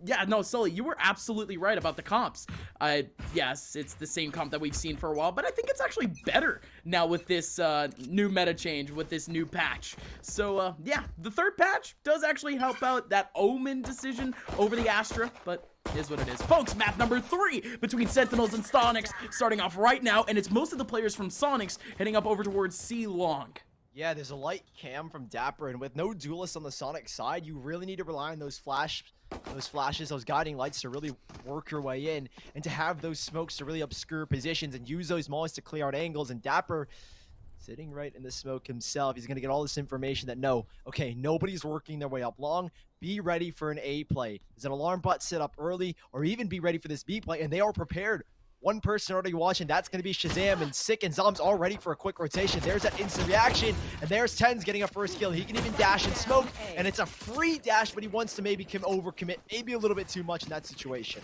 Yeah, no, Sully, you were absolutely right about the comps. Yes, it's the same comp that we've seen for a while, but I think it's actually better now with this new meta change, with this new patch. So, yeah, the third patch does actually help out that Omen decision over the Astra, but is what it is. Folks, map number 3 between Sentinels and Soniqs starting off right now, and it's most of the players from Soniqs heading up over towards C Long. Yeah, there's a light cam from Dapper, and with no duelists on the Sonic side, you really need to rely on those flashes, those guiding lights to really work your way in, and to have those smokes to really obscure positions and use those mollies to clear out angles. And Dapper, sitting right in the smoke himself, he's going to get all this information that okay, nobody's working their way up long. Be ready for an A play. Is an alarm bot set up early, or even be ready for this B play, and they are prepared. One person already watching, that's going to be Shazam, and Sick and Zom's all ready for a quick rotation. There's that instant reaction, and there's Tens getting a first kill. He can even dash and smoke, and it's a free dash, but he wants to maybe overcommit, maybe a little bit too much in that situation.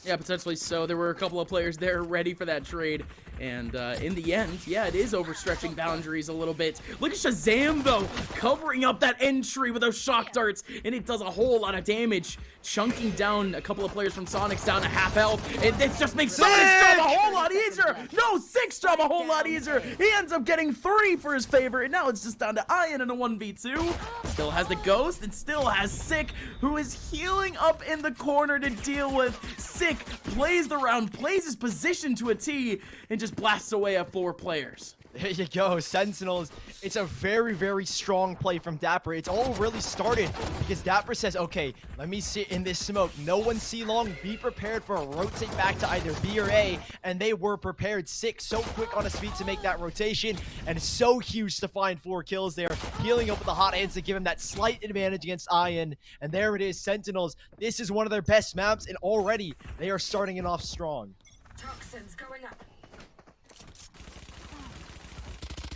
Yeah, potentially so. There were a couple of players there ready for that trade, and in the end, yeah, it is overstretching boundaries a little bit. Look at Shazam, though, covering up that entry with those shock darts, and it does a whole lot of damage, chunking down a couple of players from Soniqs down to half health. It just makes Soniqs' job a whole lot easier. No, Six job a whole lot easier. He ends up getting 3 for his favor, and now it's just down to Ian in a 1v2. Still has the Ghost, and still has Sick, who is healing up in the corner to deal with. Sick plays the round, plays his position to a T, and just blasts away at 4 players. There you go, Sentinels. It's a very, very strong play from Dapper. It's all really started because Dapper says, okay, let me sit in this smoke. No one see long. Be prepared for a rotate back to either B or A. And they were prepared. Sick, so quick on his feet to make that rotation. And so huge to find 4 kills there. Healing up with the hot hands to give him that slight advantage against Ian. And there it is, Sentinels. This is one of their best maps. And already they are starting it off strong. Toxins going up.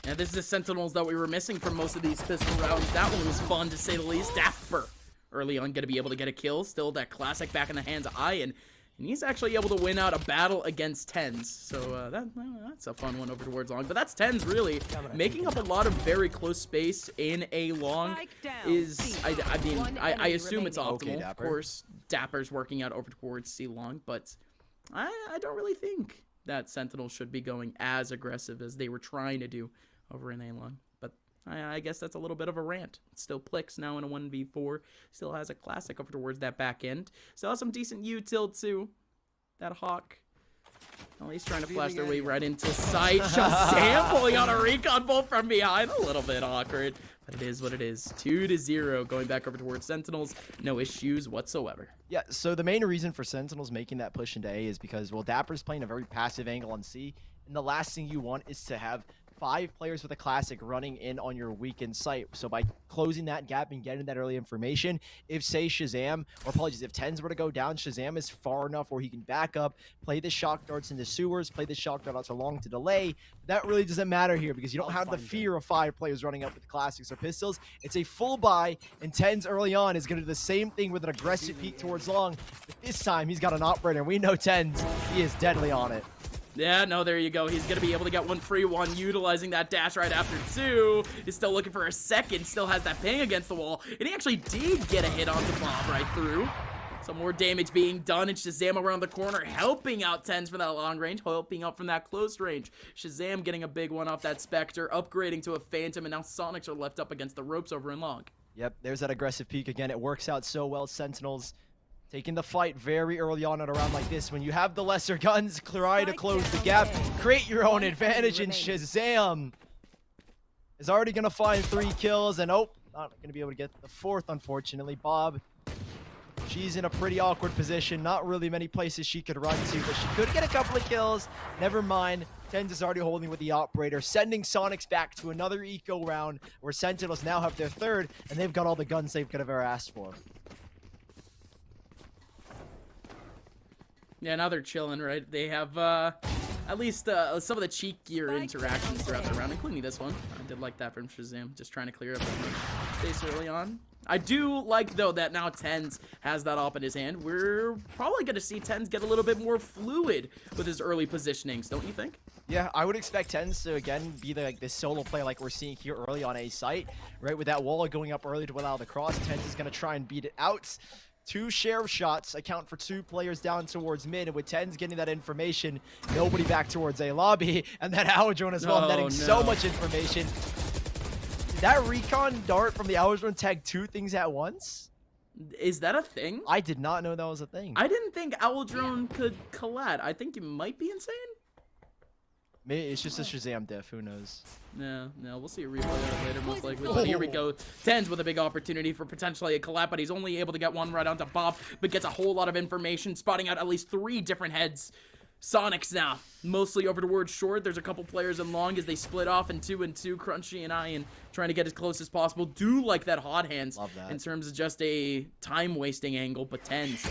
Yeah, this is the Sentinels that we were missing from most of these pistol rounds. That one was fun, to say the least. Dapper early on going to be able to get a kill. Still that classic back in the hands of Ian. And he's actually able to win out a battle against Tens. So that's a fun one over towards Long. But that's Tens, really. Making up a lot of very close space in A Long is, I assume it's optimal. Okay, of course, Dapper's working out over towards C Long. But I don't really think that Sentinel should be going as aggressive as they were trying to do over in A-Long. But I guess that's a little bit of a rant. Still Plix now in a 1v4. Still has a classic over towards that back end. Still has some decent util too. That Hawk. Well, he's trying to flash their way right into sight. Shazam pulling out a recon bolt from behind. A little bit awkward. But it is what it is. 2-0 going back over towards Sentinels. No issues whatsoever. Yeah, so the main reason for Sentinels making that push into A is because, well, Dapper's playing a very passive angle on C. And the last thing you want is to have 5 players with a classic running in on your weakened site. So by closing that gap and getting that early information, if say Shazam, or apologies, if Tens were to go down, Shazam is far enough where he can back up, play the shock darts into sewers, play the shock dart out to long to delay. But that really doesn't matter here because you don't have the fear of 5 players running up with classics or pistols. It's a full buy, and Tens early on is going to do the same thing with an aggressive peek towards long. But this time he's got an operator, and we know Tens, he is deadly on it. Yeah, no, there you go. He's going to be able to get 1 free 1, utilizing that dash right after 2. He's still looking for a second, still has that ping against the wall, and he actually did get a hit onto Bob right through. Some more damage being done, and Shazam around the corner, helping out Tens from that long range, helping out from that close range. Shazam getting a big one off that Spectre, upgrading to a Phantom, and now Soniqs are left up against the ropes over in long. Yep, there's that aggressive peek again. It works out so well. Sentinels taking the fight very early on at a round like this. When you have the lesser guns, try to close the gap, create your own advantage, and Shazam is already going to find 3 kills, and not going to be able to get the 4th, unfortunately. Bob, she's in a pretty awkward position. Not really many places she could run to, but she could get a couple of kills. Never mind. Tens is already holding with the operator, sending Soniqs back to another eco round where Sentinels now have their 3rd, and they've got all the guns they could have ever asked for. Yeah, now they're chilling, right? They have at least some of the cheekier interactions throughout the round, including this one. I did like that from Shazam, just trying to clear up space early on. I do like, though, that now Tens has that op in his hand. We're probably going to see Tens get a little bit more fluid with his early positionings, don't you think? Yeah, I would expect Tens to, again, be like this solo play like we're seeing here early on A site, right? With that wall going up early to allow the cross, Tens is going to try and beat it out. 2 share shots account for 2 players down towards mid, and with Tens getting that information, nobody back towards A lobby, and then Alwadrone as well, netting so much information. Did that recon dart from the Alwadrone tag 2 things at once? Is that a thing? I did not know that was a thing. I didn't think Alwadrone could collat. I think you might be insane. Maybe it's just a Shazam diff, who knows? No, we'll see a replay of it later, most likely. But here we go. Tens with a big opportunity for potentially a collab, but he's only able to get one right onto Bob, but gets a whole lot of information, spotting out at least 3 different heads. Soniqs now, mostly over towards short. There's a couple players in long as they split off in 2 and 2. Crunchy and Ian trying to get as close as possible. Do like that hot hands in terms of just a time-wasting angle, but Tens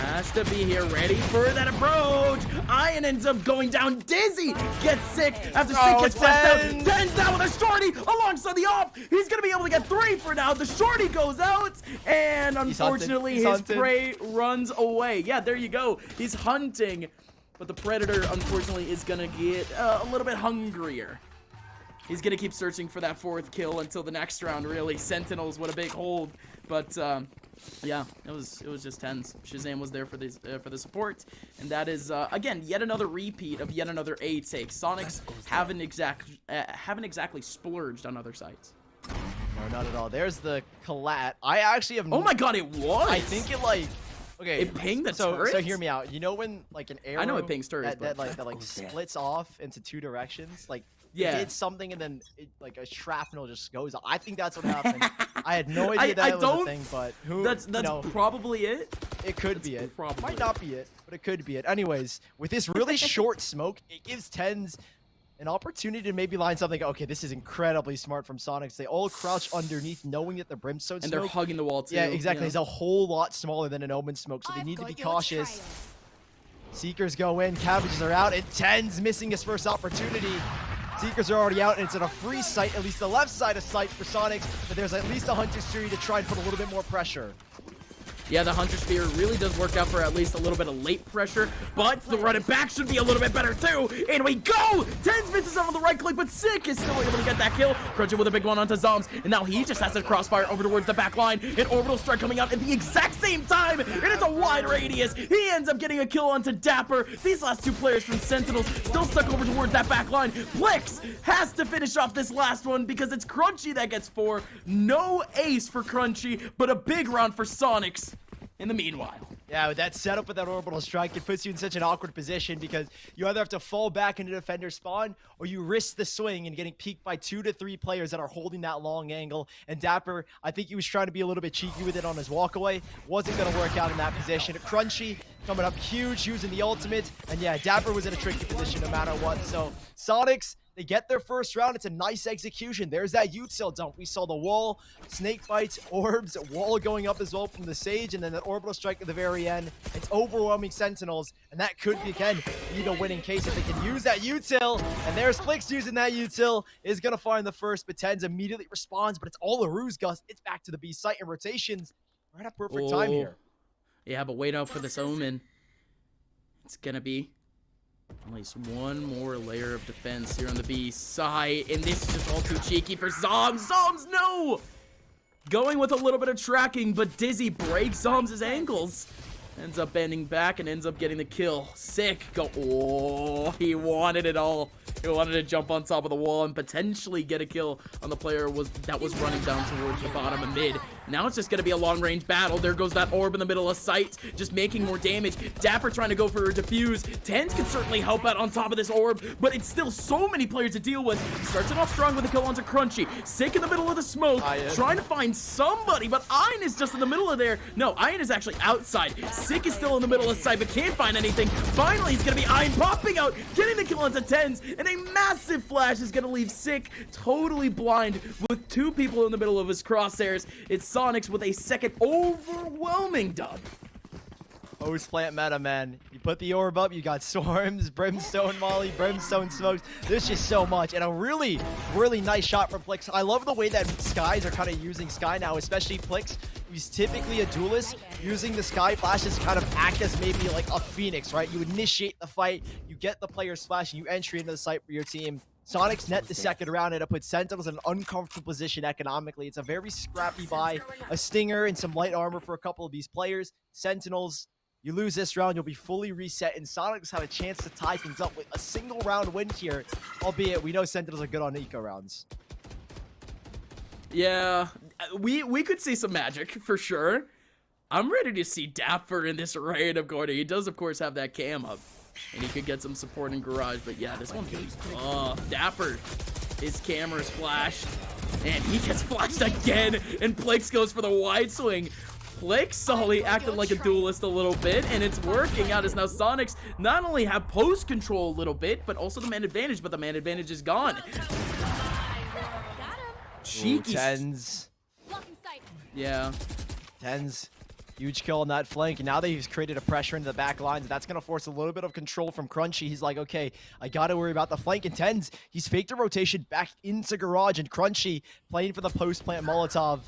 has to be here ready for that approach. Ian ends up going down. Dizzy gets sick after Sick gets flashed out. Tens down with a shorty alongside the off. He's going to be able to get 3 for now. The shorty goes out, and unfortunately his prey runs away. Yeah, there you go. He's hunting. But the Predator, unfortunately, is going to get a little bit hungrier. He's going to keep searching for that 4th kill until the next round, really. Sentinels, what a big hold. But, yeah, it was just Tens. Shazam was there for the support. And that is, again, yet another repeat of yet another A take. Soniqs haven't exactly splurged on other sites. No, not at all. There's the collat. I actually have Oh my god, it was! I think it, like... Okay, it pinged the turret? So hear me out. You know when like an arrow I know it pings turrets, that splits off into 2 directions? Like yeah. It did something and then like a shrapnel just goes off. I think that's what happened. I had no idea that was a thing, but who That's probably it. It could be it. Might not be it, but it could be it. Anyways, with this really short smoke, it gives Tens an opportunity to maybe line something. Okay, this is incredibly smart from Soniqs. They all crouch underneath, knowing that the Brimstone and smoke... they're hugging the wall too. Yeah, exactly. It's a whole lot smaller than an Omen smoke, so they need to be cautious. Seekers go in, Cabbages are out, and Tens missing his first opportunity. Seekers are already out, and it's at a free site, at least the left side of sight for Soniqs, but there's at least a Hunter's Tree to try and put a little bit more pressure. Yeah, the Hunter Spear really does work out for at least a little bit of late pressure, but the run it back should be a little bit better too. And we go! Tens misses out on the right click, but Sick is still able to get that kill. Crunchy with a big one onto Zoms, and now he just has to crossfire over towards the back line. An orbital strike coming out at the exact same time, and it's a wide radius. He ends up getting a kill onto Dapper. These last 2 players from Sentinels still stuck over towards that back line. Blix has to finish off this last one because it's Crunchy that gets 4. No ace for Crunchy, but a big round for Soniqs. In the meanwhile. Yeah, with that setup with that orbital strike, it puts you in such an awkward position because you either have to fall back into defender spawn or you risk the swing and getting peeked by 2 to 3 players that are holding that long angle. And Dapper, I think he was trying to be a little bit cheeky with it on his walkaway. Wasn't going to work out in that position. Crunchy coming up huge, using the ultimate. And yeah, Dapper was in a tricky position no matter what. So Soniqs, they get their first round. It's a nice execution. There's that util dump. We saw the wall, snake bites, orbs, wall going up as well from the Sage, and then that orbital strike at the very end. It's overwhelming Sentinels, and that could be, again, be the winning case if they can use that util. And there's Flix using that util. Is going to find the first, but Tens immediately responds, but it's all a ruse, Gus. It's back to the B site and rotations. Right at perfect time here. Yeah, but wait out for this Omen. It's going to be at least one more layer of defense here on the B side, and this is just all too cheeky for Zoms. Zoms, no! Going with a little bit of tracking, but Dizzy breaks Zoms' ankles. Ends up bending back and ends up getting the kill. Sick. Go. Oh, he wanted it all. He wanted to jump on top of the wall and potentially get a kill on the player that was running down towards the bottom of mid. Now it's just going to be a long-range battle. There goes that orb in the middle of sight, just making more damage. Dapper trying to go for a defuse. Tens can certainly help out on top of this orb, but it's still so many players to deal with. Starts it off strong with a kill onto Crunchy. Sick in the middle of the smoke, trying to find somebody, but Ian is just in the middle of there. No, Ian is actually outside. Sick is still in the middle of sight, but can't find anything. Finally, it's going to be Ian popping out, getting the kill onto Tens, and a massive flash is going to leave Sick totally blind with 2 people in the middle of his crosshairs. It's Soniqs with a second overwhelming dub. Post plant meta, man. You put the orb up, you got Storms, Brimstone Molly, Brimstone Smokes. There's just so much. And a really, really nice shot from Plix. I love the way that Skies are kind of using Sky now, especially Plix, who's typically a duelist, using the Sky flashes to kind of act as maybe like a Phoenix, right? You initiate the fight, you get the player splash, and you entry into the site for your team. Soniqs net the second round, and it puts Sentinels in an uncomfortable position economically. It's a very scrappy buy, a stinger and some light armor for a couple of these players. Sentinels, you lose this round, you'll be fully reset, and Soniqs have a chance to tie things up with a single round win here, albeit we know Sentinels are good on eco rounds. Yeah, we could see some magic for sure. I'm ready to see Dapper in this random corner. He does, of course, have that cam up, and he could get some support in Garage. But yeah, this one's gonna be tough. Dapper, his camera's flashed, and he gets flashed again, and Plix goes for the wide swing. Plix Sully acted like a duelist a little bit, and it's working out as now Soniqs not only have post control a little bit, but also the man advantage, but the man advantage is gone. Cheeky. Tens. Yeah. Tens. Huge kill on that flank, and now that he's created a pressure into the back lines, that's going to force a little bit of control from Crunchy. He's like, okay, I got to worry about the flank. And Tens, he's faked a rotation back into Garage, and Crunchy playing for the post-plant Molotov.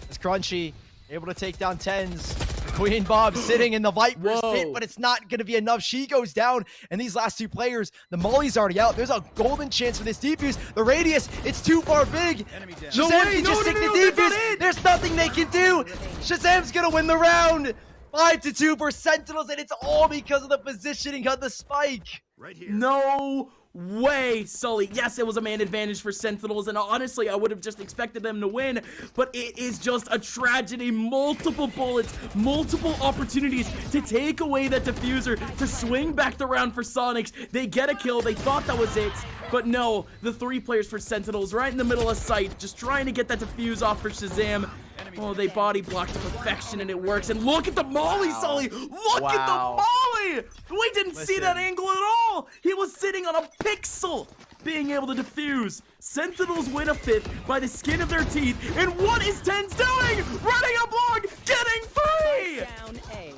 It's Crunchy able to take down Tens. Queen Bob sitting in the Viper's pit, but it's not going to be enough. She goes down, and these last two players, the Molly's already out. There's a golden chance for this defuse. The radius, it's too far big. Shazam can just take the defuse. There's nothing they can do. Shazam's going to win the round. 5-2 for Sentinels, and it's all because of the positioning of the spike. Right here. No way, Sully. Yes, it was a man advantage for Sentinels, and honestly, I would have just expected them to win, but it is just a tragedy. Multiple bullets, multiple opportunities to take away that diffuser, to swing back the round for Soniqs. They get a kill. They thought that was it, but no, the three players for Sentinels right in the middle of sight, just trying to get that diffuse off for Shazam. Oh, they body blocked to perfection, and it works. And look at the Molly, Sully! Look at the Molly! We didn't see that angle at all! He was sitting on a pixel, being able to defuse. Sentinels win a fifth by the skin of their teeth. And what is Tens doing? Running up long, getting free! Down A.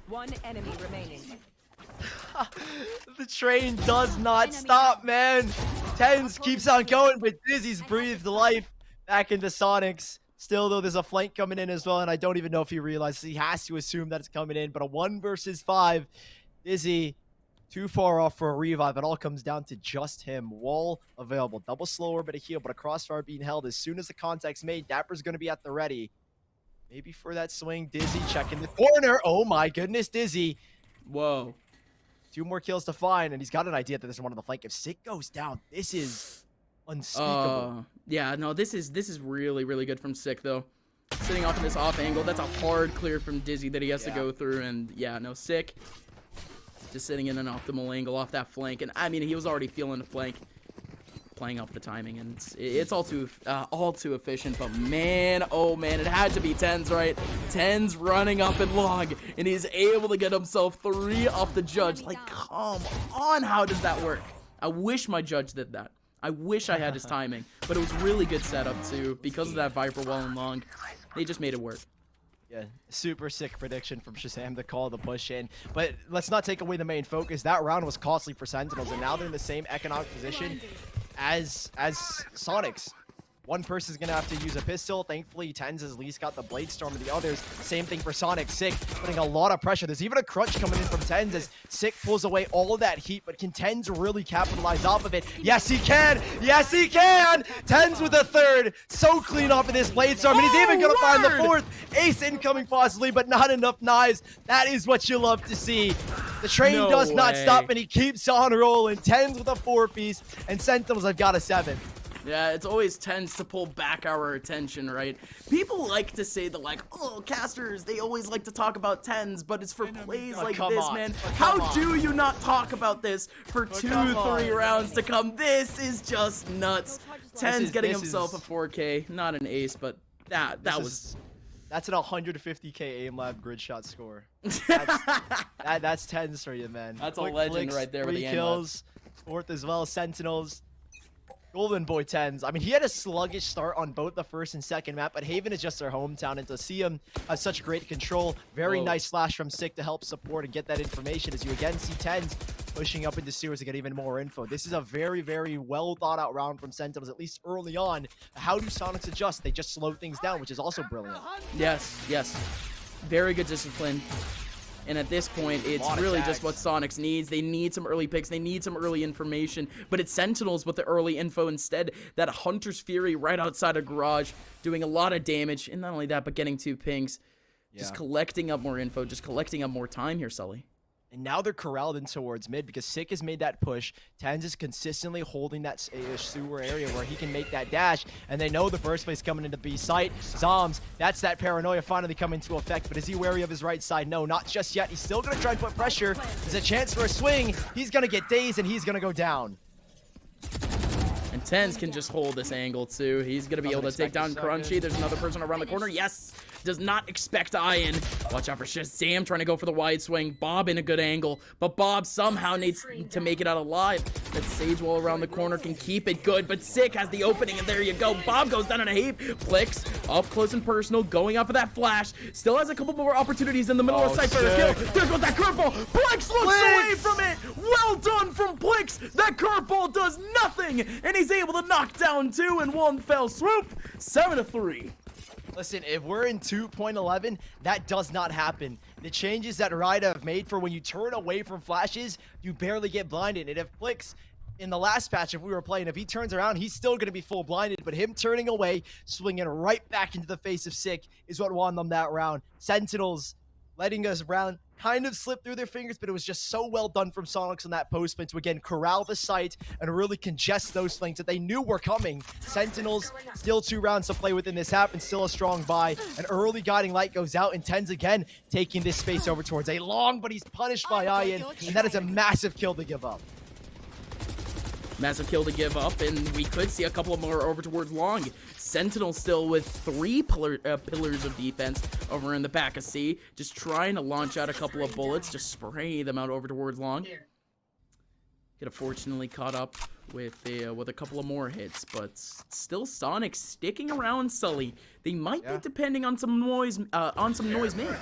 One enemy remaining. The train does not stop, man. Tens keeps on going, but Dizzy's breathed life back into Soniqs. Still, though, there's a flank coming in as well, and I don't even know if he realizes. He has to assume that it's coming in, but a 1 versus 5. Dizzy, too far off for a revive. It all comes down to just him. Wall available. Double slower, but a heal, but a crossfire being held. As soon as the contact's made, Dapper's going to be at the ready. Maybe for that swing. Dizzy checking the corner. Oh, my goodness, Dizzy. Whoa. 2 more kills to find, and he's got an idea that there's one on the flank. If Sick goes down, this is unspeakable. Yeah, no, this is really, really good from Sick, though. Sitting off in this off angle, that's a hard clear from Dizzy that he has to go through, and yeah, no, Sick just sitting in an optimal angle off that flank, and I mean, he was already feeling the flank, playing off the timing, and it's all too efficient, but man, oh man, it had to be Tens, right? Tens running up and long, and he's able to get himself 3 off the judge. Like, come on, how does that work? I wish my judge did that. I wish I had his timing, but it was really good setup too, because of that Viper wall and long. They just made it work. Yeah, super sick prediction from Shazam to call the push in. But let's not take away the main focus. That round was costly for Sentinels, and now they're in the same economic position as Soniqs. One person's going to have to use a pistol. Thankfully, Tens has at least got the Blade Storm of the others. Same thing for Sonic. Sick putting a lot of pressure. There's even a crunch coming in from Tens as Sick pulls away all of that heat, but can Tens really capitalize off of it? Yes, he can! Yes, he can! Tens with a 3rd. So clean off of this Blade Storm, and he's even going to find the 4th. Ace incoming possibly, but not enough knives. That is what you love to see. The train does not stop, and he keeps on rolling. Tens with a 4-piece, and Sentinels have got a 7. Yeah, it's always tends to pull back our attention, right? People like to say that, like, oh, casters, they always like to talk about Tens, but it's for plays like this, man. How do you not talk about this for 2-3 rounds to come? This is just nuts. Tens getting himself a 4K, not an ace, but that was... That's an 150k aim lab grid shot score. That's Tens for you, man. That's a legend right there with the 3 kills, 4th as well, Sentinels. Golden Boy Tens. I mean, he had a sluggish start on both the first and second map, but Haven is just their hometown, and to see him have such great control, very nice slash from Sick to help support and get that information as you again see Tens pushing up into sewers to get even more info. This is a very, very well thought out round from Sentinels, at least early on. How do Sonics adjust? They just slow things down, which is also brilliant. Yes, yes. Very good discipline. And at this point, it's Lot of really tags. just what Soniqs needs. They need some early picks. They need some early information. But it's Sentinels with the early info instead. That Hunter's Fury right outside of Garage doing a lot of damage. And not only that, but getting 2 pings. Just collecting up more info. Just collecting up more time here, Sully. And now they're corralled in towards mid because Sick has made that push. Tens is consistently holding that sewer area where he can make that dash. And they know the burst plays coming into B site. Zoms, that's that paranoia finally coming into effect. But is he wary of his right side? No, not just yet. He's still going to try and put pressure. There's a chance for a swing. He's going to get dazed and he's going to go down. And Tens can just hold this angle too. He's going to be able to take down Crunchy. There's another person around the corner. Yes! Does not expect Ian. Watch out for Shazam trying to go for the wide swing. Bob in a good angle. But Bob somehow needs to make it out alive. That Sage Wall around the corner can keep it good. But Sick has the opening and there you go. Bob goes down in a heap. Plix up close and personal. Going up for that flash. Still has a couple more opportunities in the middle of the site for a kill. There goes that curveball. Plix looks away from it. Well done from Plix. That curveball does nothing. And he's able to knock down 2 in one fell swoop. 7-3. Listen, if we're in 2.11, that does not happen. The changes that Ryda have made for when you turn away from flashes, you barely get blinded. And if Plix, in the last patch, if we were playing, if he turns around, he's still going to be full blinded. But him turning away, swinging right back into the face of Sick is what won them that round. Sentinels letting us round kind of slip through their fingers, but it was just so well done from Soniqs on that post play to again corral the site and really congest those flanks that they knew were coming. Sentinels still 2 rounds to play within this half and still a strong buy. An early guiding light goes out and Tens again taking this space over towards a long, but he's punished by Ian, and that is a massive kill to give up. Massive kill to give up, and we could see a couple more over towards long. Sentinel still with 3 pillars of defense over in the back of C, just trying to launch out a couple of bullets, just spray them out over towards long. Could have fortunately caught up with a couple of more hits, but still Sonic sticking around. Sully, they might be depending on some noise mid.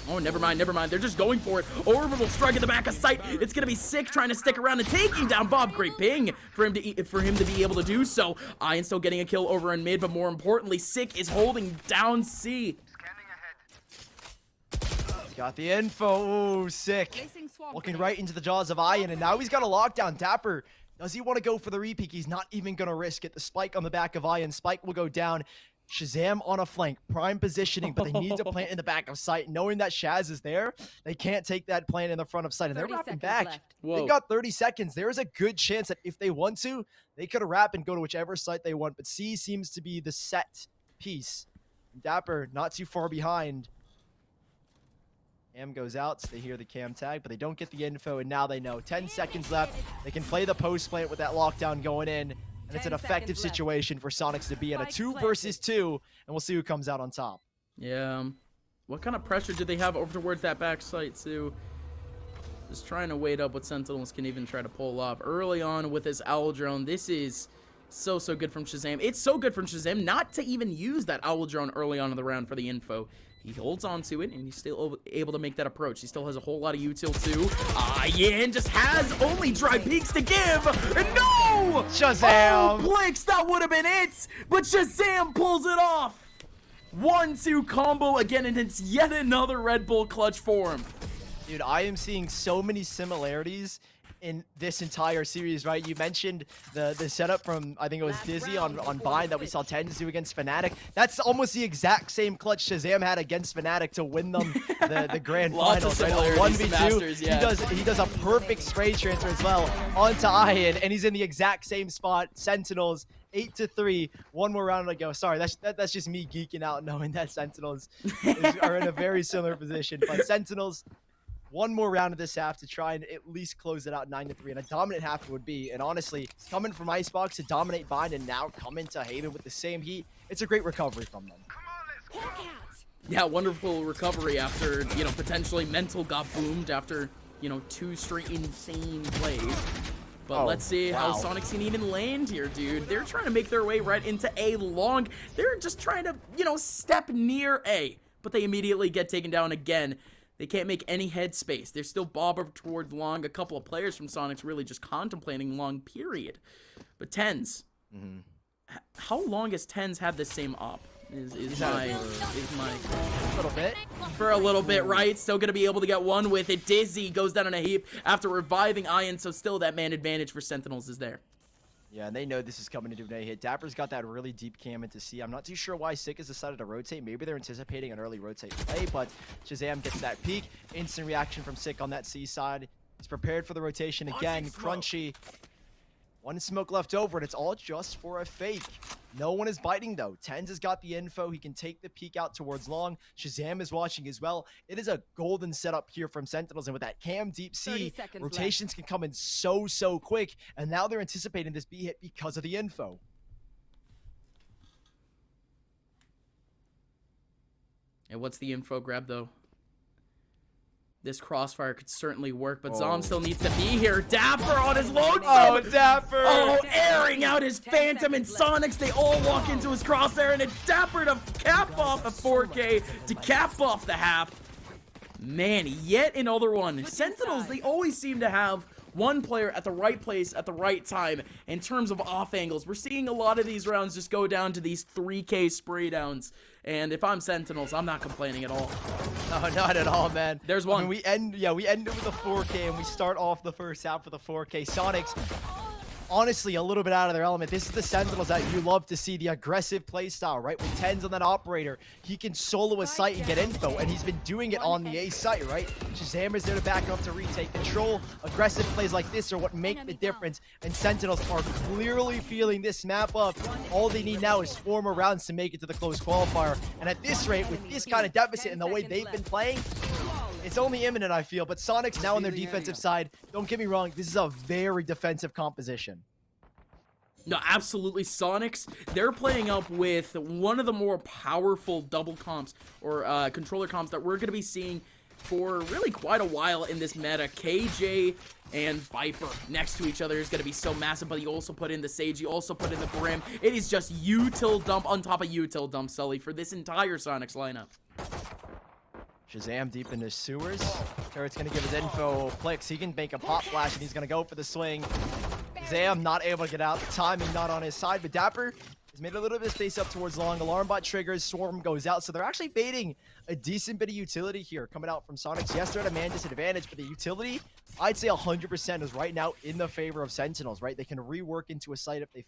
Oh, never mind. They're just going for it. Orbital strike in the back of sight. It's gonna be Sick trying to stick around and taking down Bob. Great ping for him to be able to do so. Ian still getting a kill over in mid, but more importantly, Sick is holding down C. Got the info. Ooh, Sick. Looking right into the jaws of Ian, and now he's got a lockdown. Dapper, does he want to go for the repeat? He's not even gonna risk it. The spike on the back of Ian. Spike will go down. Shazam on a flank, prime positioning, but they need to plant in the back of sight. Knowing that Shaz is there, they can't take that plant in the front of sight, and they're wrapping back. They've got 30 seconds. There is a good chance that if they want to, they could wrap and go to whichever site they want, but C seems to be the set piece. Dapper, not too far behind. Cam goes out, so they hear the cam tag, but they don't get the info, and now they know. 10 seconds left. They can play the post plant with that lockdown going in. And it's an effective situation for Soniqs to be in a 2 versus 2, and we'll see who comes out on top. Yeah. What kind of pressure do they have over towards that back site, too? Just trying to wait up what Sentinels can even try to pull off. Early on with his Owl Drone, this is so good from Shazam. It's so good from Shazam not to even use that Owl Drone early on in the round for the info. He holds on to it, and he's still able to make that approach. He still has a whole lot of util, too. Ian just has only dry peaks to give. And no! Shazam! Oh, Plix, that would have been it. But Shazam pulls it off. 1-2 combo again, and it's yet another Red Bull clutch for him. Dude, I am seeing so many similarities in this entire series, right? You mentioned the setup from, I think it was Dizzy on Bind that we saw Tens do against Fnatic. That's almost the exact same clutch Shazam had against Fnatic to win them the grand finals, right? 1v2. He does a perfect spray transfer as well onto Ian, and he's in the exact same spot. Sentinels 8-3, 1 more round to go. Sorry, that's just me geeking out knowing that Sentinels are in a very similar position, but Sentinels, 1 more round of this half to try and at least close it out 9-3, and a dominant half it would be. And honestly, coming from Icebox to dominate Bind and now come into Haven with the same heat, it's a great recovery from them. Yeah, wonderful recovery after, potentially Mental got boomed after, 2 straight insane plays. But let's see how Soniqs can even land here, dude. They're trying to make their way right into A long. They're just trying to, step near A, but they immediately get taken down again. They can't make any headspace. They're still bobber towards long. A couple of players from Soniqs really just contemplating long, period. But Tens, how long has Tens had this same op? is my A little bit. for a little bit, right? Still gonna be able to get one with it. Dizzy goes down in a heap after reviving Ian, so still that man advantage for Sentinels is there. Yeah, and they know this is coming to do an A hit. Dapper's got that really deep cam into C. I'm not too sure why Sick has decided to rotate. Maybe they're anticipating an early rotate play, but Shazam gets that peek. Instant reaction from Sick on that C side. He's prepared for the rotation again. Crunchy. One smoke left over, and it's all just for a fake. No one is biting, though. Tens has got the info. He can take the peek out towards long. Shazam is watching as well. It is a golden setup here from Sentinels, and with that cam deep C, rotations can come in so quick, and now they're anticipating this B hit because of the info. And what's the info grab, though? This crossfire could certainly work, but Zom still needs to be here. Dapper on his lonesome. Oh, Dapper! Oh, airing out his Phantom and Soniqs. They all walk into his crosshair, and it's Dapper to cap off the 4K, to cap off the half. Man, yet another one. Sentinels, they always seem to have one player at the right place at the right time in terms of off angles. We're seeing a lot of these rounds just go down to these 3K spray downs. And if I'm Sentinels, I'm not complaining at all. No, not at all, man. There's one. I mean, we end it with a 4K, and we start off the first half with a 4K. Soniqs, honestly, a little bit out of their element. This is the Sentinels that you love to see, the aggressive play style, right? With Tens on that operator, he can solo a site and get info, and he's been doing it on the A site, right? Shazam is there to back up to retake control. Aggressive plays like this are what make the difference, and Sentinels are clearly feeling this map up. All they need now is 4 more rounds to make it to the close qualifier, and at this rate, with this kind of deficit and the way they've been playing, it's only imminent, I feel. But Soniqs now on their defensive side. Don't get me wrong, this is a very defensive composition. No, absolutely. Soniqs, they're playing up with one of the more powerful double comps or controller comps that we're going to be seeing for really quite a while in this meta. KJ and Viper next to each other is going to be so massive, but you also put in the Sage, you also put in the Brim. It is just util dump on top of util dump, Sully, for this entire Soniqs lineup. Shazam deep into sewers. Turret's gonna give his info clicks. He can make a pop flash and he's gonna go for the swing. Shazam not able to get out. The timing not on his side, but Dapper has made a little bit of space up towards long. Alarm bot triggers, Swarm goes out. So they're actually baiting a decent bit of utility here coming out from Soniqs. Yes, they're at a man disadvantage, but the utility, I'd say 100% is right now in the favor of Sentinels, right? They can rework into a site if they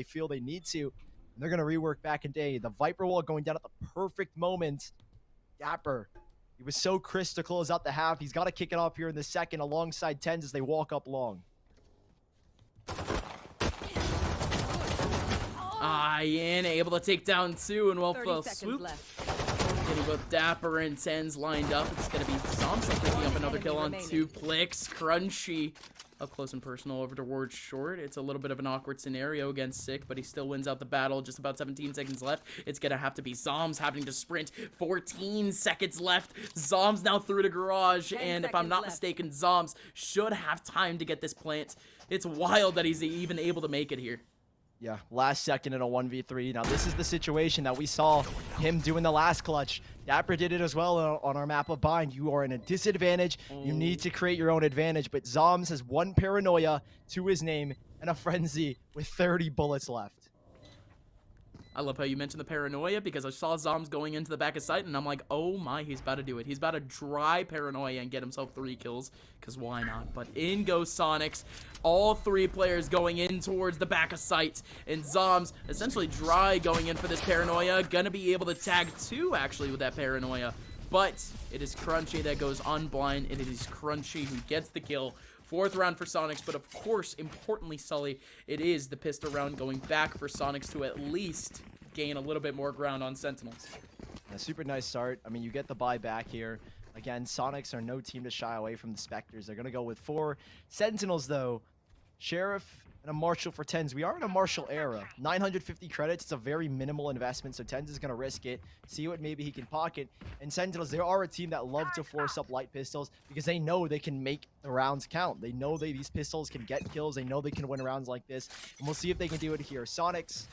feel they need to. And they're gonna rework back in day. The Viper wall going down at the perfect moment. Dapper, he was so crisp to close out the half. He's got to kick it off here in the second alongside Tens as they walk up long. Ian able to take down 2 and well, 30 seconds swoop. left. Getting both Dapper and Tens lined up. It's going to be Thompson picking up another kill on 2 Plix. Crunchy up close and personal over towards short. It's a little bit of an awkward scenario against Sick, but he still wins out the battle. Just about 17 seconds left. It's going to have to be Zoms having to sprint. 14 seconds left. Zoms now through the garage, and if I'm not mistaken, Zoms should have time to get this plant. It's wild that he's even able to make it here. Yeah, last second in a 1v3. Now, this is the situation that we saw him do in the last clutch. Dapper did it as well on our map of Bind. You are in a disadvantage. You need to create your own advantage. But Zoms has 1 paranoia to his name and a frenzy with 30 bullets left. I love how you mentioned the paranoia because I saw Zoms going into the back of sight and I'm like, oh my, he's about to do it. He's about to dry paranoia and get himself 3 kills because why not? But in goes Soniqs. All 3 players going in towards the back of sight, and Zoms essentially dry going in for this paranoia. Gonna be able to tag 2 actually with that paranoia. But it is Crunchy that goes unblind, and it is Crunchy who gets the kill. 4th round for Soniqs, but of course, importantly, Sully, it is the pistol round going back for Soniqs to at least gain a little bit more ground on Sentinels. A super nice start. I mean, you get the buy back here. Again, Soniqs are no team to shy away from the Spectres. They're going to go with 4. Sentinels, though, Sheriff and a Marshal for Tens. We are in a Marshal era. 950 credits. It's a very minimal investment, so Tens is going to risk it, see what maybe he can pocket. And Sentinels, they are a team that love to force up light pistols because they know they can make the rounds count. They know these pistols can get kills. They know they can win rounds like this. And we'll see if they can do it here. Soniqs,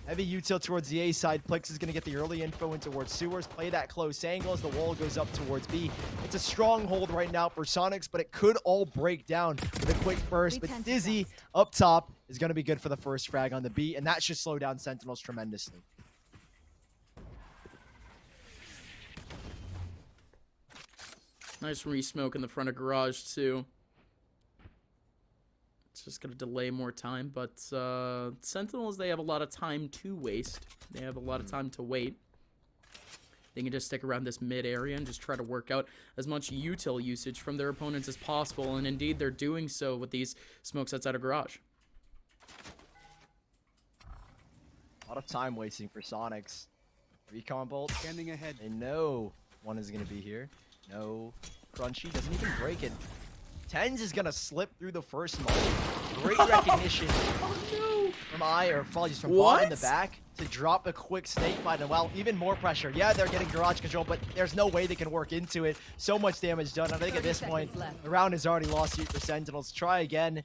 heavy util towards the A side. Plix is going to get the early info in towards sewers. Play that close angle as the wall goes up towards B. It's a stronghold right now for Soniqs, but it could all break down with a quick burst. But Dizzy up top is going to be good for the first frag on the B, and that should slow down Sentinels tremendously. Nice re-smoke in the front of garage, too. It's just going to delay more time, but Sentinels, they have a lot of time to waste. They have a lot of time to wait. They can just stick around this mid area and just try to work out as much util usage from their opponents as possible, and indeed they're doing so with these smokes outside of garage. A lot of time wasting for Soniqs. Recon bolt. Standing ahead. They know one is going to be here. No. Crunchy doesn't even break it. Tens is going to slip through the first moment. Great recognition from apologies, from bot in the back to drop a quick snake bite. And well, even more pressure. Yeah, they're getting garage control, but there's no way they can work into it. So much damage done. I think at this point, the round is already lost here for Sentinels. Try again.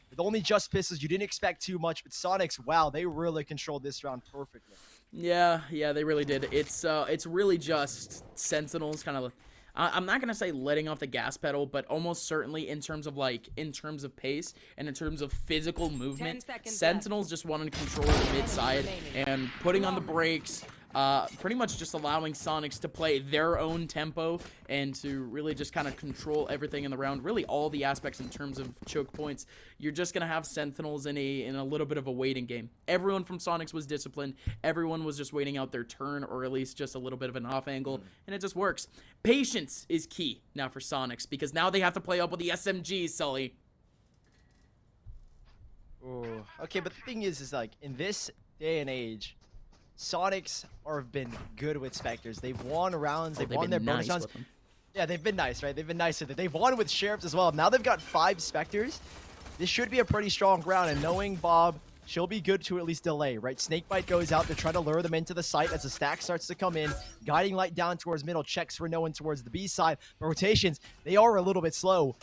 With only just pistols, you didn't expect too much, but Soniqs, wow, they really controlled this round perfectly. Yeah, they really did. It's really just Sentinels kind of, I'm not gonna say letting off the gas pedal, but almost certainly in terms of pace and in terms of physical movement, Sentinels just wanted to control the mid side and putting on the brakes, pretty much just allowing Soniqs to play their own tempo and to really just kind of control everything in the round. Really, all the aspects in terms of choke points. You're just gonna have Sentinels in a little bit of a waiting game. Everyone from Soniqs was disciplined. Everyone was just waiting out their turn, or at least just a little bit of an off angle, and it just works. Patience is key now for Soniqs because now they have to play up with the SMGs, Sully. Ooh. Okay, but the thing is like in this day and age, Soniqs have been good with Spectres. They've won rounds. They've won their bonus rounds. Yeah, they've been nice, right? They've been nice with it. They've won with Sheriffs as well. Now they've got 5 Spectres. This should be a pretty strong round, and knowing Bob, she'll be good to at least delay, right? Snakebite goes out. They're trying to lure them into the site as the stack starts to come in. Guiding Light down towards middle. Checks for no one towards the B side. But rotations, they are a little bit slow.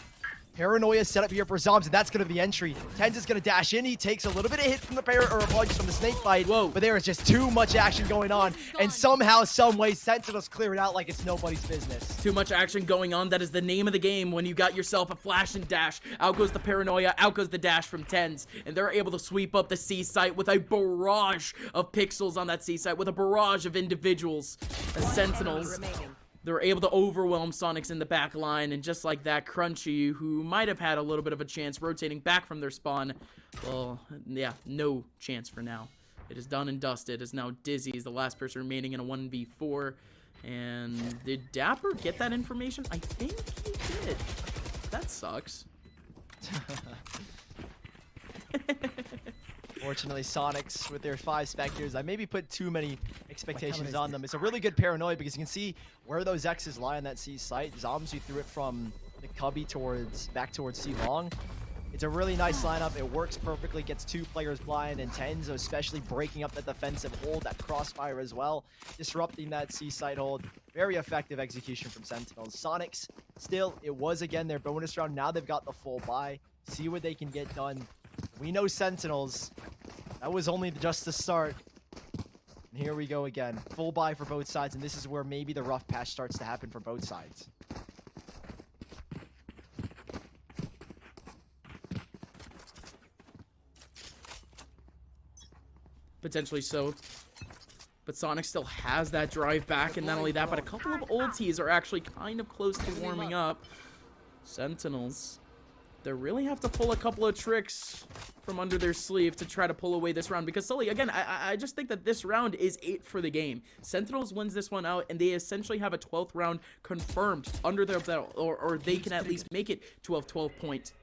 Paranoia set up here for Zombs, and that's going to be the entry. Tens is going to dash in. He takes a little bit of hit from the apologies from the snake bite. Whoa. But there is just too much action going on. And somehow, some way, Sentinels clear it out like it's nobody's business. Too much action going on. That is the name of the game when you got yourself a flash and dash. Out goes the Paranoia. Out goes the dash from Tens. And they're able to sweep up the C site with a barrage of pixels on that C site, with a barrage of individuals. As Sentinels, they're able to overwhelm Soniqs in the back line, and just like that, Crunchy, who might have had a little bit of a chance rotating back from their spawn, well, yeah, no chance for now. It is done and dusted, as now Dizzy is the last person remaining in a 1v4. And did Dapper get that information? I think he did. That sucks. Fortunately, Soniqs with their 5 Spectres, I maybe put too many expectations on them. It's a really good Paranoia because you can see where those X's lie on that C site. Zombie threw it from the cubby back towards C long. It's a really nice lineup. It works perfectly, gets 2 players blind, and Tenzo especially breaking up that defensive hold, that crossfire as well, disrupting that C site hold. Very effective execution from Sentinels. Soniqs, still, it was again their bonus round. Now they've got the full buy. See what they can get done. We know Sentinels. That was only just the start. And here we go again. Full buy for both sides, and this is where maybe the rough patch starts to happen for both sides. Potentially so. But Sonic still has that drive back, and not only that, but a couple of ultis are actually kind of close to warming up. Sentinels, they really have to pull a couple of tricks from under their sleeve to try to pull away this round, because Sully, again, I just think that this round is it for the game. Sentinels wins this one out, and they essentially have a 12th round confirmed under their belt, or they can at least make it to a 12 point.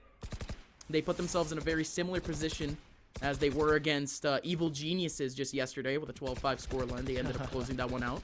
They put themselves in a very similar position as they were against Evil Geniuses just yesterday with a 12-5 scoreline. They ended up closing that one out.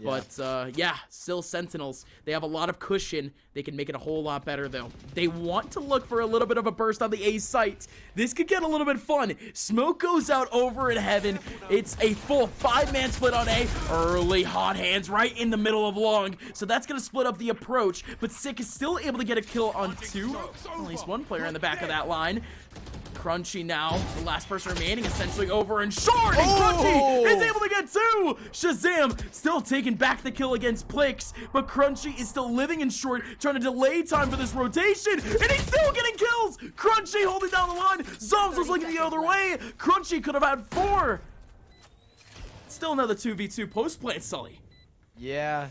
Yeah. But, yeah, still Sentinels. They have a lot of cushion. They can make it a whole lot better, though. They want to look for a little bit of a burst on the A site. This could get a little bit fun. Smoke goes out over in heaven. It's a full 5-man split on A. Early hot hands right in the middle of long. So that's going to split up the approach. But Sick is still able to get a kill on 2. At least one player in the back of that line. Crunchy now, the last person remaining, essentially over and short, and Crunchy is able to get 2! Shazam still taking back the kill against Plix, but Crunchy is still living in short, trying to delay time for this rotation, and he's still getting kills! Crunchy holding down the line, Zombs was looking the other way, Crunchy could have had 4! Still another 2v2 post-plant, Sully. Yeah,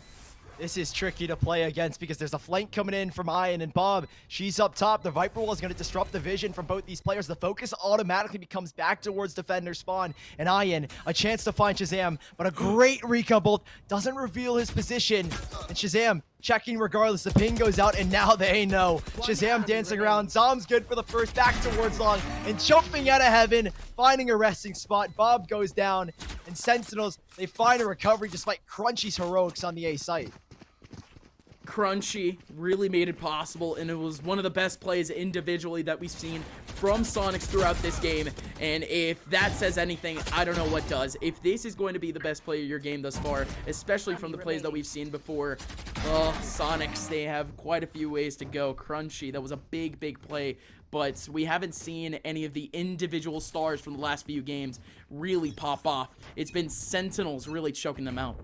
This is tricky to play against because there's a flank coming in from Ian and Bob. She's up top. The Viper Wall is going to disrupt the vision from both these players. The focus automatically becomes back towards defender spawn. And Ian, a chance to find Shazam, but a great recon bolt doesn't reveal his position. And Shazam checking regardless. The ping goes out, and now they know. Shazam dancing around. Zom's good for the first, back towards long, and jumping out of heaven, finding a resting spot. Bob goes down, and Sentinels, they find a recovery despite Crunchy's heroics on the A site. Crunchy really made it possible, and it was one of the best plays individually that we've seen from Soniqs throughout this game. And if that says anything, I don't know what does. If this is going to be the best play of your game thus far, especially from the plays that we've seen before, Soniqs, they have quite a few ways to go. Crunchy, that was a big play, but we haven't seen any of the individual stars from the last few games really pop off. It's been Sentinels really choking them out.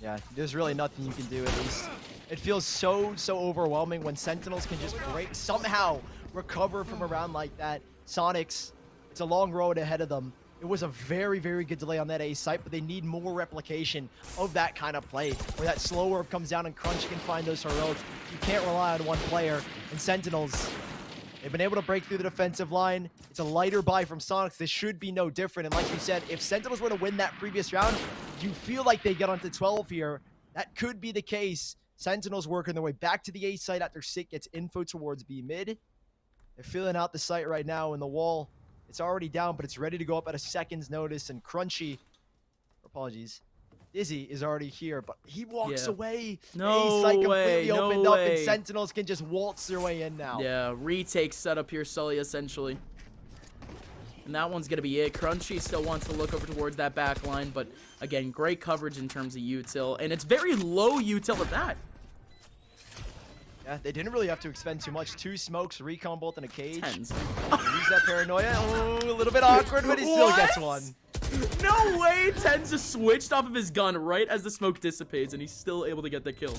Yeah, there's really nothing you can do, at least. It feels so overwhelming when Sentinels can just somehow recover from a round like that. Soniqs, it's a long road ahead of them. It was a very good delay on that A site, but they need more replication of that kind of play, where that slow orb comes down and Crunch can find those heroics. You can't rely on one player, and Sentinels, they've been able to break through the defensive line. It's a lighter buy from Soniqs. This should be no different. And like you said, if Sentinels were to win that previous round, you feel like they get onto 12 here. That could be the case. Sentinels working their way back to the A site after Sick gets info towards B mid. They're filling out the site right now, and the wall, it's already down, but it's ready to go up at a second's notice. And Crunchy, apologies, Dizzy is already here, but he walks away. No A site completely way, no opened up, way. and Sentinels can just waltz their way in now. Yeah, retake setup here, Sully, essentially. And that one's going to be it. Crunchy still wants to look over towards that back line, but again, great coverage in terms of util, and it's very low util at that. Yeah, they didn't really have to expend too much. 2 smokes, recon bolt, and a cage. Tens. Use that paranoia. Oh, a little bit awkward, but he still gets one. No way! Tens just switched off of his gun right as the smoke dissipates, and he's still able to get the kill.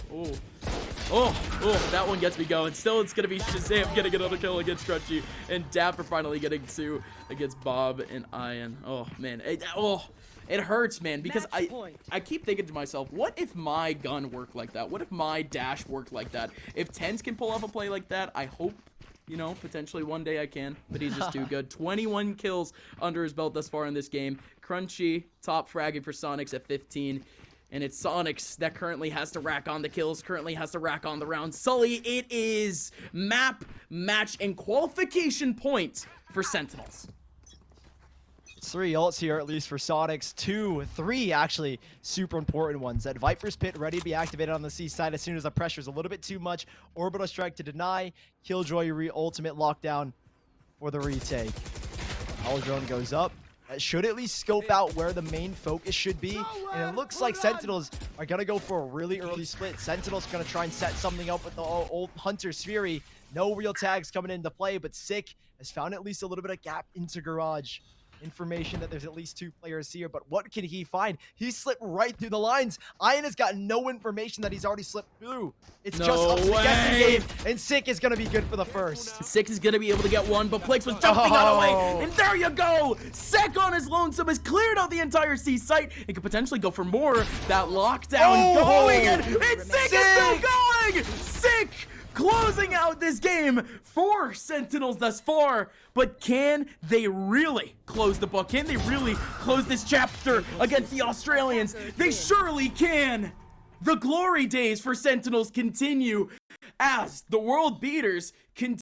Oh, that one gets me going. Still, it's going to be Shazam getting another kill against Crunchy, and Dapper finally getting 2 against Bob and Ian. Oh, man. It hurts, man, because I keep thinking to myself, what if my gun worked like that? What if my dash worked like that? If Tens can pull off a play like that, I hope, you know, potentially one day I can, but he's just too good. 21 kills under his belt thus far in this game. Crunchy, top fragging for Soniqs at 15. And it's Soniqs that currently has to rack on the kills, currently has to rack on the rounds. Sully, it is map, match, and qualification point for Sentinels. It's 3 ults here, at least for Soniqs. 3 actually super important ones. That Viper's Pit ready to be activated on the C side as soon as the pressure's a little bit too much. Orbital Strike to deny. Killjoy ultimate lockdown for the retake. Our drone goes up. That should at least scope out where the main focus should be. And it looks like Sentinels are going to go for a really early split. Sentinels going to try and set something up with the old Hunter's Fury. No real tags coming into play, but Sick has found at least a little bit of gap into Garage. Information that there's at least 2 players here, but what can he find? He slipped right through the lines. Ian has got no information that he's already slipped through. It's just up to get the game, and Sick is going to be good for the first. Sick is going to be able to get one, but Plix was jumping out of the way, and there you go! Sick on his lonesome has cleared out the entire C site. It could potentially go for more. That lockdown going, and Sick is still going! Sick! Closing out this game for Sentinels thus far, but can they really close the book? Can they really close this chapter against the Australians? They surely can! The glory days for Sentinels continue as the world beaters continue.